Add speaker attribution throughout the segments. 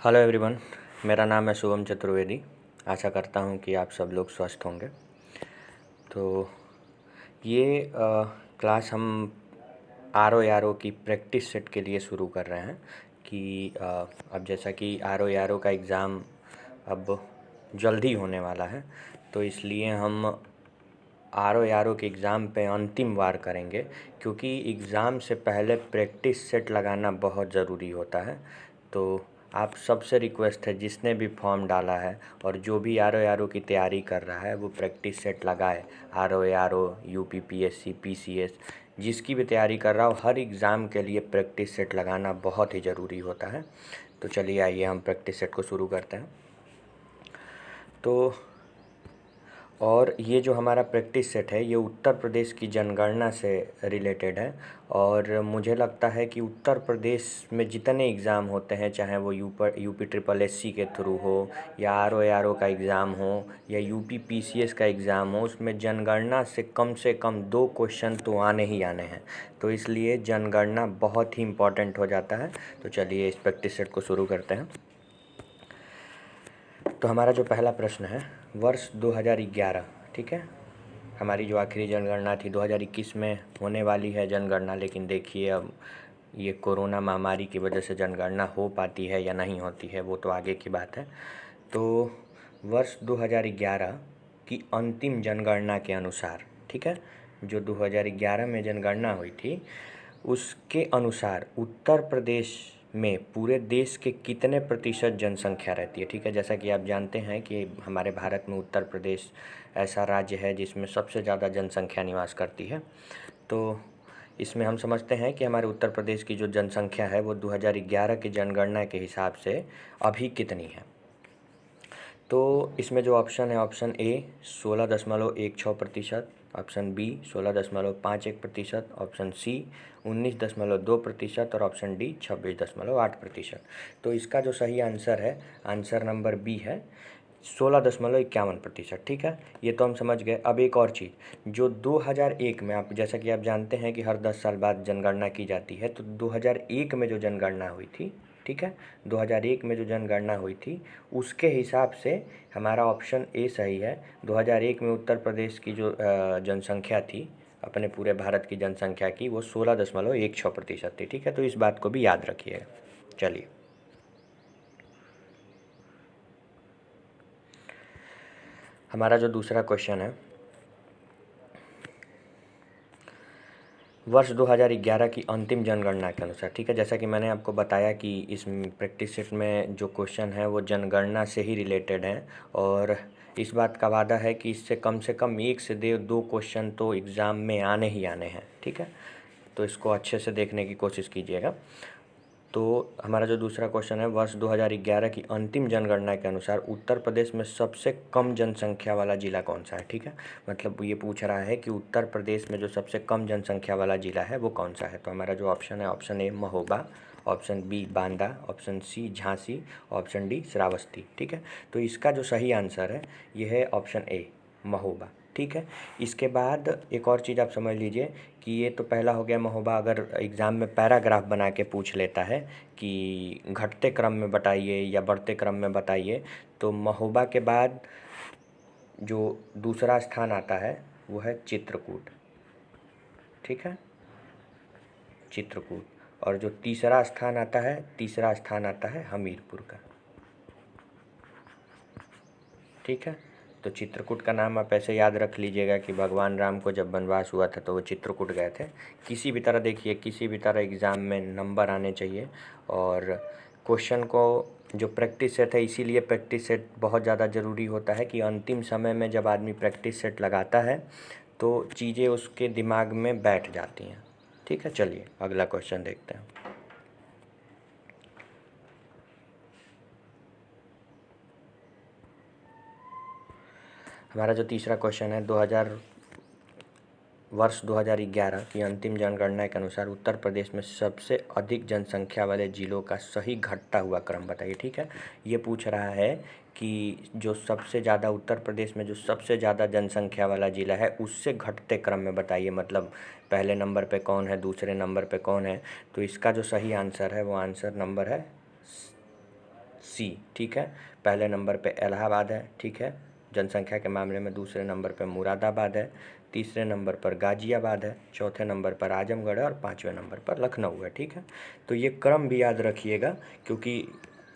Speaker 1: Hello everyone. मेरा नाम है शुभम चतुर्वेदी। आशा करता हूँ कि आप सब लोग स्वस्थ होंगे। तो ये क्लास हम आर ओ की प्रैक्टिस सेट के लिए शुरू कर रहे हैं कि अब जैसा कि आर ओ का एग्ज़ाम अब जल्दी होने वाला है, तो इसलिए हम आर ओ के एग्ज़ाम पे अंतिम वार करेंगे, क्योंकि एग्ज़ाम से पहले प्रैक्टिस सेट लगाना बहुत ज़रूरी होता है। तो आप सबसे रिक्वेस्ट है, जिसने भी फॉर्म डाला है और जो भी आर ओ की तैयारी कर रहा है वो प्रैक्टिस सेट लगाए। R O U P P S C P C S जिसकी भी तैयारी कर रहा हो, हर एग्ज़ाम के लिए प्रैक्टिस सेट लगाना बहुत ही ज़रूरी होता है। तो चलिए आइए हम प्रैक्टिस सेट को शुरू करते हैं। तो और ये जो हमारा प्रैक्टिस सेट है ये उत्तर प्रदेश की जनगणना से रिलेटेड है। और मुझे लगता है कि उत्तर प्रदेश में जितने एग्ज़ाम होते हैं, चाहे वो यूपी ट्रिपल एस सी के थ्रू हो या आर ओ का एग्ज़ाम हो या यूपी पी सी एस का एग्ज़ाम हो, उसमें जनगणना से कम 2 क्वेश्चन तो आने ही आने हैं। तो इसलिए जनगणना बहुत ही इम्पोर्टेंट हो जाता है। तो चलिए इस प्रैक्टिस सेट को शुरू करते हैं। तो हमारा जो पहला प्रश्न है, वर्ष 2011, ठीक है, हमारी जो आखिरी जनगणना थी 2021 में होने वाली है जनगणना, लेकिन देखिए अब ये कोरोना महामारी की वजह से जनगणना हो पाती है या नहीं होती है वो तो आगे की बात है। तो वर्ष 2011 की अंतिम जनगणना के अनुसार, ठीक है, जो 2011 में जनगणना हुई थी उसके अनुसार उत्तर प्रदेश में पूरे देश के कितने प्रतिशत जनसंख्या रहती है। ठीक है, जैसा कि आप जानते हैं कि हमारे भारत में उत्तर प्रदेश ऐसा राज्य है जिसमें सबसे ज़्यादा जनसंख्या निवास करती है। तो इसमें हम समझते हैं कि हमारे उत्तर प्रदेश की जो जनसंख्या है वो 2011 की जनगणना के हिसाब से अभी कितनी है। तो इसमें जो ऑप्शन है, option A 16.16%, option B 16.51%, option C 19.2% और ऑप्शन डी 26.8%। तो इसका जो सही आंसर है, आंसर नंबर बी है 16.51%। ठीक है, ये तो हम समझ गए। अब एक और चीज़, जो 2001 में, आप जैसा कि आप जानते हैं कि हर 10 साल बाद जनगणना की जाती है, तो 2001 में जो जनगणना हुई थी, ठीक है, 2001 में जो जनगणना हुई थी उसके हिसाब से हमारा ऑप्शन ए सही है। 2001 में उत्तर प्रदेश की जो जनसंख्या थी, अपने पूरे भारत की जनसंख्या की, वो 16.16% थी। ठीक है, तो इस बात को भी याद रखिएगा। चलिए हमारा जो दूसरा क्वेश्चन है, वर्ष 2011 की अंतिम जनगणना के अनुसार, ठीक है, जैसा कि मैंने आपको बताया कि इस प्रैक्टिस सेट में जो क्वेश्चन है वो जनगणना से ही रिलेटेड हैं, और इस बात का वादा है कि इससे कम 1 से 2 क्वेश्चन तो एग्ज़ाम में आने ही आने हैं। ठीक है, तो इसको अच्छे से देखने की कोशिश कीजिएगा। तो हमारा जो दूसरा क्वेश्चन है, वर्ष 2011 की अंतिम जनगणना के अनुसार उत्तर प्रदेश में सबसे कम जनसंख्या वाला ज़िला कौन सा है। ठीक है, मतलब ये पूछ रहा है कि उत्तर प्रदेश में जो सबसे कम जनसंख्या वाला ज़िला है वो कौन सा है। तो हमारा जो ऑप्शन है, option A Mahoba, option B Banda, option C Jhansi, option D Shravasti. ठीक है, तो इसका जो सही आंसर है ये है ऑप्शन ए महोबा। ठीक है, इसके बाद एक और चीज़ आप समझ लीजिए कि ये तो पहला हो गया महोबा। अगर एग्ज़ाम में पैराग्राफ बना के पूछ लेता है कि घटते क्रम में बताइए या बढ़ते क्रम में बताइए, तो महोबा के बाद जो दूसरा स्थान आता है वो है चित्रकूट। ठीक है, चित्रकूट। और जो तीसरा स्थान आता है हमीरपुर का। ठीक है, तो चित्रकूट का नाम आप ऐसे याद रख लीजिएगा कि भगवान राम को जब वनवास हुआ था तो वो चित्रकूट गए थे। किसी भी तरह देखिए, किसी भी तरह एग्ज़ाम में नंबर आने चाहिए। और क्वेश्चन को जो प्रैक्टिस सेट है, इसीलिए प्रैक्टिस सेट बहुत ज़्यादा ज़रूरी होता है कि अंतिम समय में जब आदमी प्रैक्टिस सेट लगाता है तो चीज़ें उसके दिमाग में बैठ जाती हैं। ठीक है, चलिए अगला क्वेश्चन देखते हैं। हमारा जो तीसरा क्वेश्चन है, वर्ष 2011 की अंतिम जनगणना के अनुसार उत्तर प्रदेश में सबसे अधिक जनसंख्या वाले जिलों का सही घटता हुआ क्रम बताइए। ठीक है, ये पूछ रहा है कि जो सबसे ज़्यादा उत्तर प्रदेश में जो सबसे ज़्यादा जनसंख्या वाला ज़िला है उससे घटते क्रम में बताइए, मतलब पहले नंबर पे कौन है, दूसरे नंबर पे कौन है। तो इसका जो सही आंसर है वो आंसर नंबर है सी, ठीक है। पहले नंबर पे इलाहाबाद है, ठीक है, जनसंख्या के मामले में। दूसरे नंबर पे मुरादाबाद है, तीसरे नंबर पर गाजियाबाद है, चौथे नंबर पर आजमगढ़ है और पाँचवें नंबर पर लखनऊ है, ठीक है। तो ये क्रम भी याद रखिएगा, क्योंकि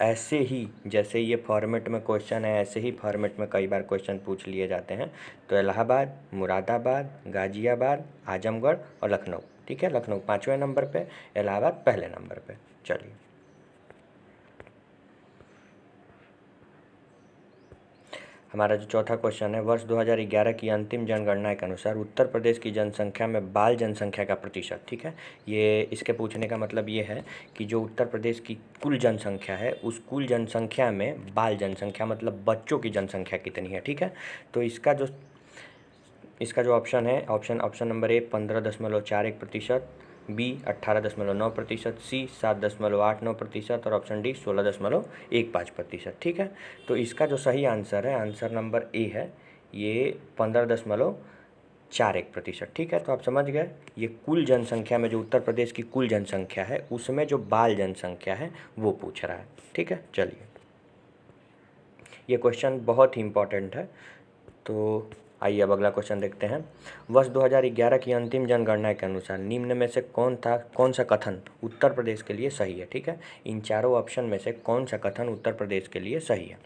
Speaker 1: ऐसे ही जैसे ये फॉर्मेट में क्वेश्चन है, ऐसे ही फॉर्मेट में कई बार क्वेश्चन पूछ लिए जाते हैं। तो इलाहाबाद, मुरादाबाद, गाजियाबाद, आजमगढ़ और लखनऊ, ठीक है। लखनऊ पाँचवें नंबर पे, इलाहाबाद पहले नंबर पे। चलिए, हमारा जो चौथा क्वेश्चन है, वर्ष 2011 की अंतिम जनगणना के अनुसार उत्तर प्रदेश की जनसंख्या में बाल जनसंख्या का प्रतिशत, ठीक है। ये इसके पूछने का मतलब ये है कि जो उत्तर प्रदेश की कुल जनसंख्या है, उस कुल जनसंख्या में बाल जनसंख्या मतलब बच्चों की जनसंख्या कितनी है, ठीक है। तो इसका जो ऑप्शन है, ऑप्शन नंबर ए 15.41%, बी 18.9%, सी 7.89% और ऑप्शन डी 16.15%, ठीक है। तो इसका जो सही आंसर है, आंसर नंबर ए है, ये 15.41%, ठीक है। तो आप समझ गए, ये कुल जनसंख्या में जो उत्तर प्रदेश की कुल जनसंख्या है, उसमें जो बाल जनसंख्या है वो पूछ रहा है, ठीक है। चलिए, ये क्वेश्चन बहुत ही इम्पोर्टेंट है। तो आइए अब अगला क्वेश्चन देखते हैं। वर्ष 2011 की अंतिम जनगणना के अनुसार निम्न में से कौन सा कथन उत्तर प्रदेश के लिए सही है, ठीक है। इन चारों ऑप्शन में से कौन सा कथन उत्तर प्रदेश के लिए सही है।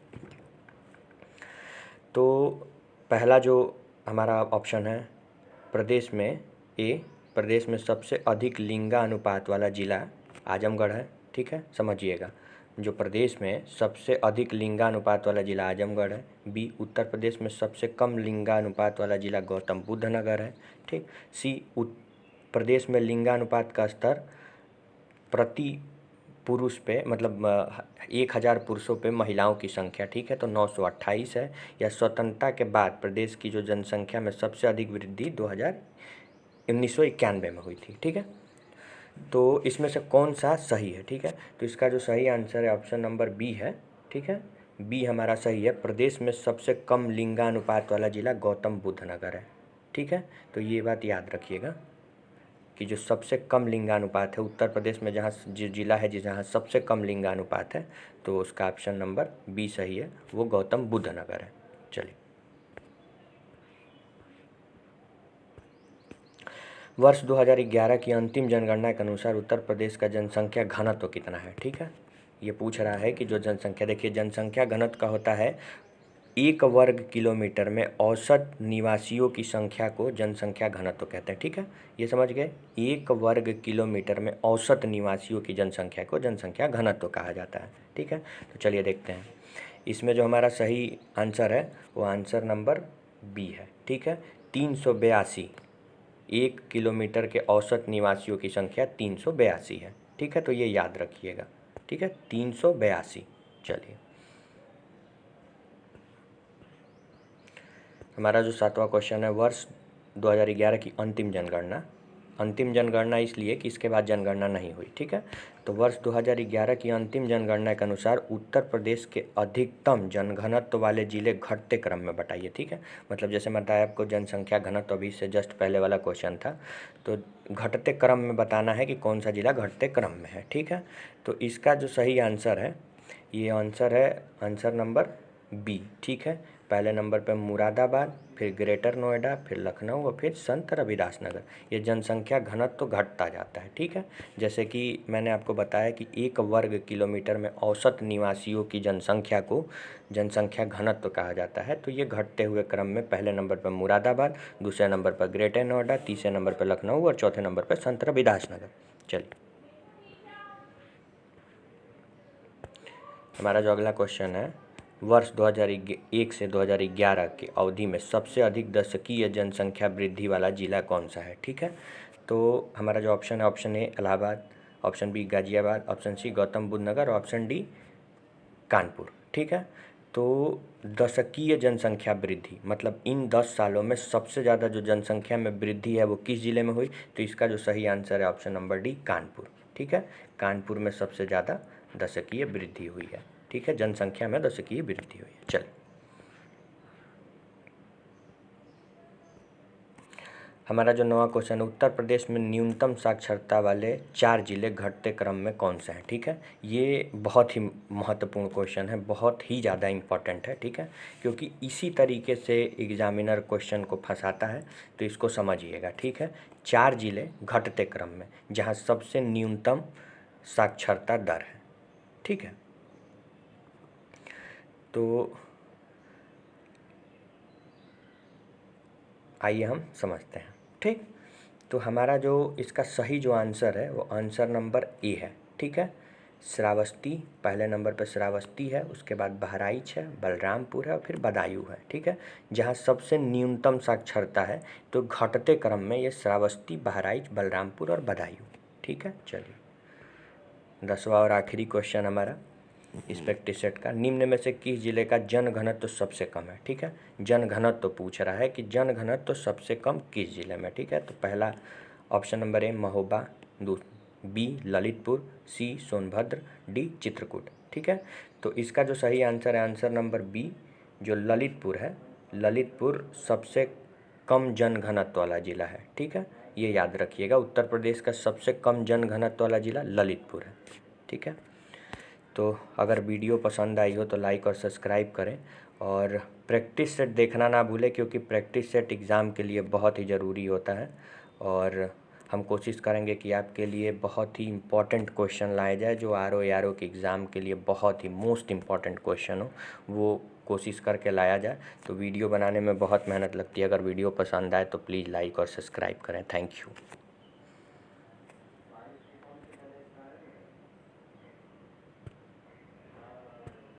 Speaker 1: तो पहला जो हमारा ऑप्शन है, प्रदेश में सबसे अधिक लिंगानुपात वाला जिला आजमगढ़ है, ठीक है, समझिएगा। जो प्रदेश में सबसे अधिक लिंगानुपात वाला जिला आजमगढ़ है। बी, उत्तर प्रदेश में सबसे कम लिंगानुपात वाला जिला गौतम बुद्ध नगर है, ठीक। सी, प्रदेश में लिंगानुपात का स्तर प्रति पुरुष पे मतलब 1000 पुरुषों पे महिलाओं की संख्या, ठीक है, तो 928 है। या स्वतंत्रता के बाद प्रदेश की जो जनसंख्या में सबसे अधिक वृद्धि 1991 में हुई थी, ठीक है। तो इसमें से कौन सा सही है, ठीक है। तो इसका जो सही आंसर है ऑप्शन नंबर बी है, ठीक है। बी हमारा सही है, प्रदेश में सबसे कम लिंगानुपात वाला जिला गौतम बुद्ध नगर है, ठीक है। तो ये बात याद रखिएगा कि जो सबसे कम लिंगानुपात है उत्तर प्रदेश में, जहाँ जो जिला है जहाँ सबसे कम लिंगानुपात है, तो उसका ऑप्शन नंबर बी सही है, वो गौतम बुद्ध नगर है। चलिए, वर्ष 2011 की अंतिम जनगणना के अनुसार उत्तर प्रदेश का जनसंख्या घनत्व कितना है, ठीक है। ये पूछ रहा है कि जो जनसंख्या, देखिए जनसंख्या घनत्व का होता है 1 वर्ग किलोमीटर में औसत निवासियों की संख्या को जनसंख्या घनत्व कहते हैं, ठीक है। ये समझ गए, 1 वर्ग किलोमीटर में औसत निवासियों की जनसंख्या को जनसंख्या घनत्व कहा जाता है, ठीक है। तो चलिए देखते हैं, इसमें जो हमारा सही आंसर है वो आंसर नंबर बी है, ठीक है। 382, 1 किलोमीटर के औसत निवासियों की संख्या 382 है, ठीक है। तो ये याद रखिएगा, ठीक है, 382। चलिए, हमारा जो सातवां क्वेश्चन है, वर्ष 2011 की अंतिम जनगणना इसलिए कि इसके बाद जनगणना नहीं हुई, ठीक है। तो वर्ष 2011 की अंतिम जनगणना के अनुसार उत्तर प्रदेश के अधिकतम जनघनत्व वाले जिले घटते क्रम में बताइए, ठीक है। मतलब जैसे मैं बताया आपको जनसंख्या घनत्व, अभी से जस्ट पहले वाला क्वेश्चन था, तो घटते क्रम में बताना है कि कौन सा जिला घटते क्रम में है, ठीक है। तो इसका जो सही आंसर है, ये आंसर है आंसर नंबर बी, ठीक है। पहले नंबर पर मुरादाबाद, फिर ग्रेटर नोएडा, फिर लखनऊ और फिर संत रविदास नगर। ये जनसंख्या घनत्व तो घटता जाता है, ठीक है। जैसे कि मैंने आपको बताया कि 1 वर्ग किलोमीटर में औसत निवासियों की जनसंख्या को जनसंख्या घनत्व कहा जाता है। तो ये घटते हुए क्रम में पहले नंबर पर मुरादाबाद, दूसरे नंबर पर ग्रेटर नोएडा, तीसरे नंबर पर लखनऊ और चौथे नंबर पर संत रविदास नगर। चलिए, हमारा जो अगला क्वेश्चन है, वर्ष 2001 से 2011 की अवधि में सबसे अधिक दशकीय जनसंख्या वृद्धि वाला जिला कौन सा है, ठीक है। तो हमारा जो ऑप्शन है, option A Allahabad, option B Ghaziabad, option C Gautam Buddh Nagar और ऑप्शन डी कानपुर, ठीक है। तो दशकीय जनसंख्या वृद्धि मतलब इन 10 सालों में सबसे ज़्यादा जो जनसंख्या में वृद्धि है वो किस ज़िले में हुई। तो इसका जो सही आंसर है ऑप्शन नंबर डी कानपुर, ठीक है। कानपुर में सबसे ज़्यादा दशकीय वृद्धि हुई है, ठीक है, जनसंख्या में दशकीय वृद्धि हुई है। चलिए, हमारा जो नवा क्वेश्चन है, उत्तर प्रदेश में न्यूनतम साक्षरता वाले 4 जिले घटते क्रम में कौन से हैं। ठीक है, ये बहुत ही महत्वपूर्ण क्वेश्चन है, बहुत ही ज़्यादा इम्पॉर्टेंट है। ठीक है, क्योंकि इसी तरीके से एग्जामिनर क्वेश्चन को फंसाता है, तो इसको समझिएगा। ठीक है, 4 जिले घटते क्रम में जहाँ सबसे न्यूनतम साक्षरता दर है। ठीक है, तो आइए हम समझते हैं। ठीक, तो हमारा जो इसका सही जो आंसर है वो आंसर नंबर ए है। ठीक है, श्रावस्ती पहले नंबर पर श्रावस्ती है, उसके बाद बहराइच है, बलरामपुर है और फिर बदायूं है। ठीक है, जहाँ सबसे न्यूनतम साक्षरता है, तो घटते क्रम में ये श्रावस्ती, बहराइच, बलरामपुर और बदायूं। ठीक है, चलिए 10वां और आखिरी क्वेश्चन हमारा इस प्रैक्टिस सेट का, निम्न में से किस जिले का जन घनत्व सबसे कम है। ठीक है, जन घनत्व पूछ रहा है कि जन घनत्व सबसे कम किस जिले में। ठीक है, तो पहला option number A Mahoba, B Lalitpur, C Sonbhadra, D Chitrakoot. ठीक है, तो इसका जो सही आंसर है आंसर नंबर बी, जो ललितपुर है। ललितपुर सबसे कम जन घनत्व वाला जिला है। ठीक है, ये याद रखिएगा, उत्तर प्रदेश का सबसे कम जन घनत्व वाला जिला ललितपुर है। ठीक है, तो अगर वीडियो पसंद आई हो तो लाइक और सब्सक्राइब करें, और प्रैक्टिस सेट देखना ना भूलें, क्योंकि प्रैक्टिस सेट एग्ज़ाम के लिए बहुत ही ज़रूरी होता है। और हम कोशिश करेंगे कि आपके लिए बहुत ही इम्पोर्टेंट क्वेश्चन लाए जाए, जो आर ओ के एग्ज़ाम के लिए बहुत ही मोस्ट इम्पॉर्टेंट क्वेश्चन हो, वो कोशिश करके लाया जाए। तो वीडियो बनाने में बहुत मेहनत लगती है, अगर वीडियो पसंद आए तो प्लीज़ लाइक और सब्सक्राइब करें। Thank you.